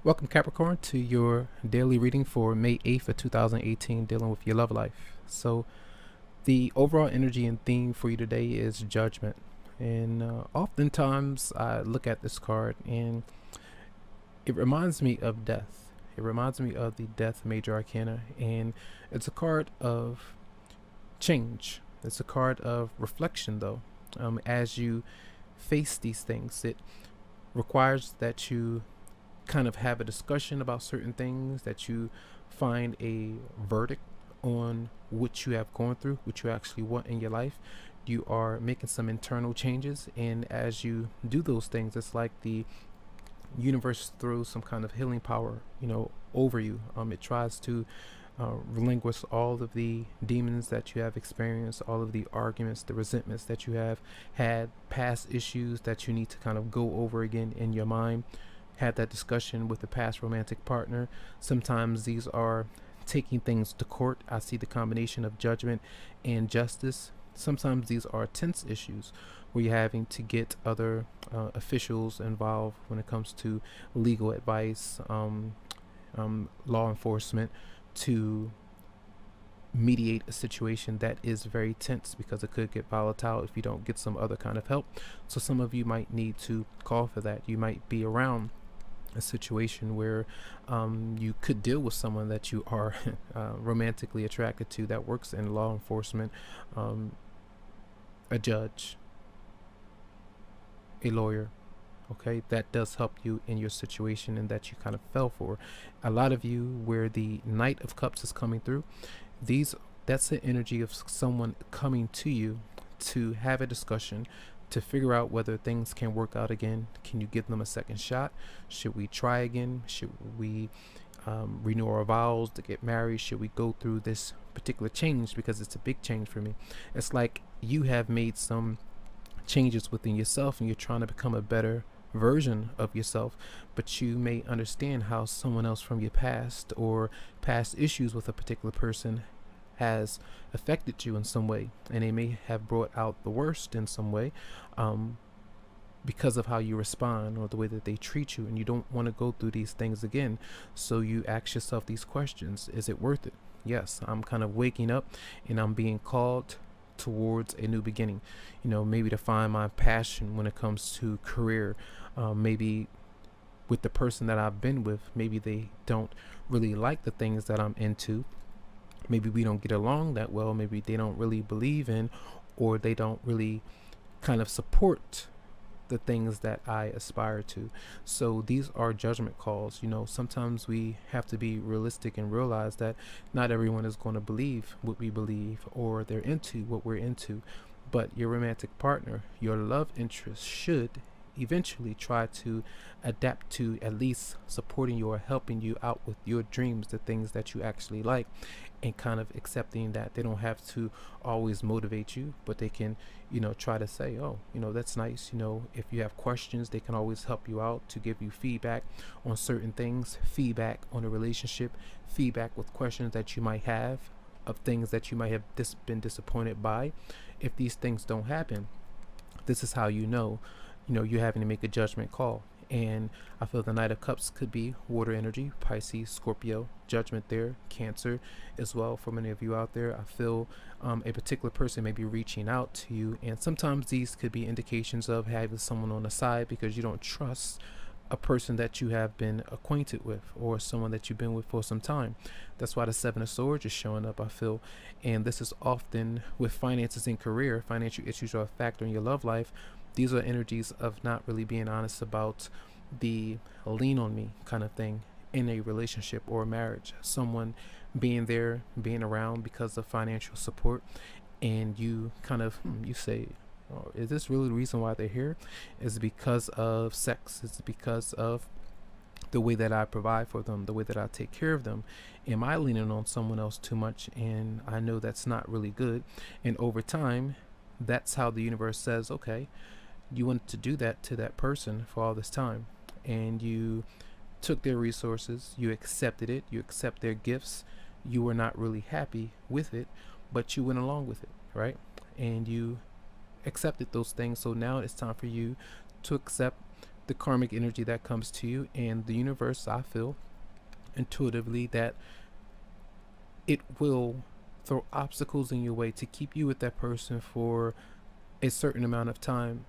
Welcome, Capricorn, to your daily reading for May 8th of 2018, dealing with your love life. So the overall energy and theme for you today is judgment. And oftentimes I look at this card and it reminds me of death. It reminds me of the Death Major Arcana, and it's a card of change. It's a card of reflection, though. As you face these things, it requires that you kind of have a discussion about certain things, that you find a verdict on what you have gone through, what you actually want in your life. You are making some internal changes, and as you do those things, it's like the universe throws some kind of healing power, over you. It tries to relinquish all of the demons that you have experienced, all of the arguments, the resentments that you have had, past issues that you need to kind of go over again in your mind. Had that discussion with a past romantic partner. Sometimes these are taking things to court. I see the combination of judgment and justice. Sometimes these are tense issues where you're having to get other officials involved when it comes to legal advice, law enforcement, to mediate a situation that is very tense, because it could get volatile if you don't get some other kind of help. So some of you might need to call for that. You might be around a situation where you could deal with someone that you are romantically attracted to that works in law enforcement, a judge, a lawyer. Okay, that does help you in your situation and that you kind of fell for. A lot of you, where the Knight of Cups is coming through, that's the energy of someone coming to you to have a discussion, to figure out whether things can work out again. Can you give them a second shot? Should we try again? Should we renew our vows to get married? Should we go through this particular change? Because it's a big change for me. It's like you have made some changes within yourself and you're trying to become a better version of yourself, but you may understand how someone else from your past or past issues with a particular person has affected you in some way, and they may have brought out the worst in some way because of how you respond or the way that they treat you, and you don't want to go through these things again. So you ask yourself these questions: is it worth it? Yes, I'm kind of waking up and I'm being called towards a new beginning, maybe to find my passion when it comes to career. Maybe with the person that I've been with, maybe they don't really like the things that I'm into. Maybe we don't get along that well. Maybe they don't really believe in, or they don't really kind of support the things that I aspire to. So these are judgment calls. Sometimes we have to be realistic and realize that not everyone is going to believe what we believe, or they're into what we're into. But your romantic partner, your love interest, should eventually try to adapt to at least supporting you or helping you out with your dreams, the things that you actually like, and kind of accepting that they don't have to always motivate you, but they can try to say, oh, that's nice. If you have questions, they can always help you out, to give you feedback on certain things, feedback on a relationship, feedback with questions that you might have of things that you might have been disappointed by. If these things don't happen, this is how you're having to make a judgment call. And I feel the Knight of Cups could be water energy, Pisces, Scorpio, judgment there, Cancer as well. For many of you out there, I feel a particular person may be reaching out to you, and sometimes these could be indications of having someone on the side because you don't trust a person that you have been acquainted with, or someone that you've been with for some time. That's why the Seven of Swords is showing up, I feel. And this is often with finances and career. Financial issues are a factor in your love life. These are energies of not really being honest about the lean on me kind of thing in a relationship or a marriage. Someone being there, being around because of financial support, and you kind of you say, oh, is this really the reason why they're here? Is it because of sex? Is it because of the way that I provide for them, the way that I take care of them? Am I leaning on someone else too much? And I know that's not really good. And over time, that's how the universe says, okay, you wanted to do that to that person for all this time, and you took their resources, you accepted it, you accept their gifts, you were not really happy with it, but you went along with it, right? And you accepted those things. So now it's time for you to accept the karmic energy that comes to you, and the universe, I feel intuitively that it will throw obstacles in your way to keep you with that person for a certain amount of time.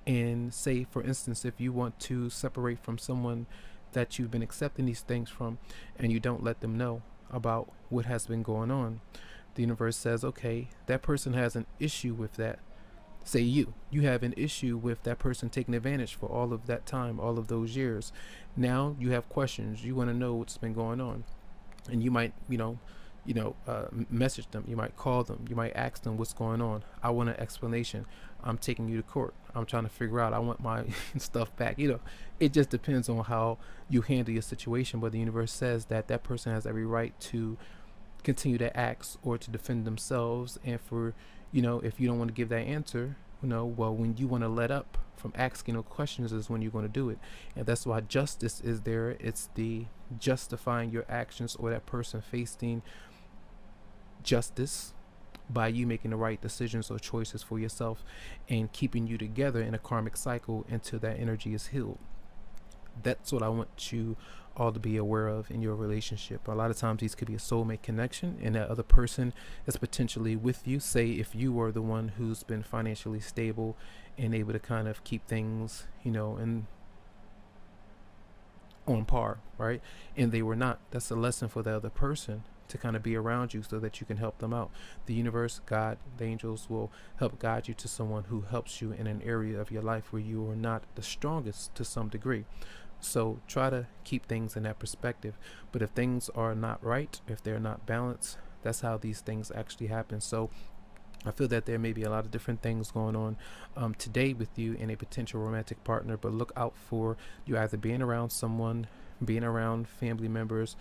And say, for instance, if you want to separate from someone that you've been accepting these things from, and you don't let them know about what has been going on, the universe says, okay, that person has an issue with that. Say you have an issue with that person taking advantage for all of that time, all of those years. Now you have questions, you want to know what's been going on, and you might message them, you might call them, you might ask them what's going on. I want an explanation. I'm taking you to court. I'm trying to figure out, I want my stuff back. It just depends on how you handle your situation, but the universe says that that person has every right to continue to ask or to defend themselves. And for if you don't want to give that answer, well, when you want to let up from asking no questions is when you're going to do it. And that's why justice is there. It's the justifying your actions, or that person facing justice by you making the right decisions or choices for yourself, and keeping you together in a karmic cycle until that energy is healed. That's what I want you all to be aware of in your relationship. A lot of times these could be a soulmate connection, and that other person is potentially with you. Say if you were the one who's been financially stable and able to kind of keep things and on par, right, and they were not. That's a lesson for the other person to kind of be around you so that you can help them out. The universe, God, the angels will help guide you to someone who helps you in an area of your life where you are not the strongest to some degree. So try to keep things in that perspective. But if things are not right, if they're not balanced, that's how these things actually happen. So I feel that there may be a lot of different things going on today with you and a potential romantic partner, but look out for you either being around someone, being around family members,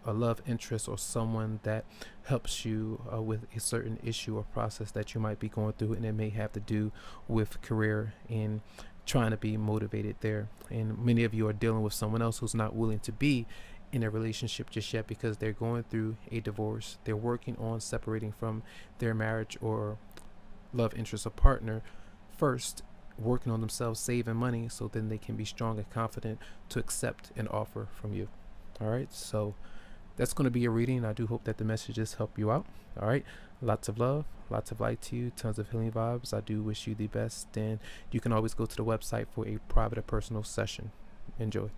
a love interest, or someone that helps you with a certain issue or process that you might be going through, and it may have to do with career and trying to be motivated there. And many of you are dealing with someone else who's not willing to be in a relationship just yet because they're going through a divorce. They're working on separating from their marriage or love interest or partner first, working on themselves, saving money so then they can be strong and confident to accept an offer from you. All right, so that's going to be a reading. I do hope that the messages help you out. All right, lots of love, lots of light to you, tons of healing vibes. I do wish you the best, and you can always go to the website for a private or personal session. Enjoy.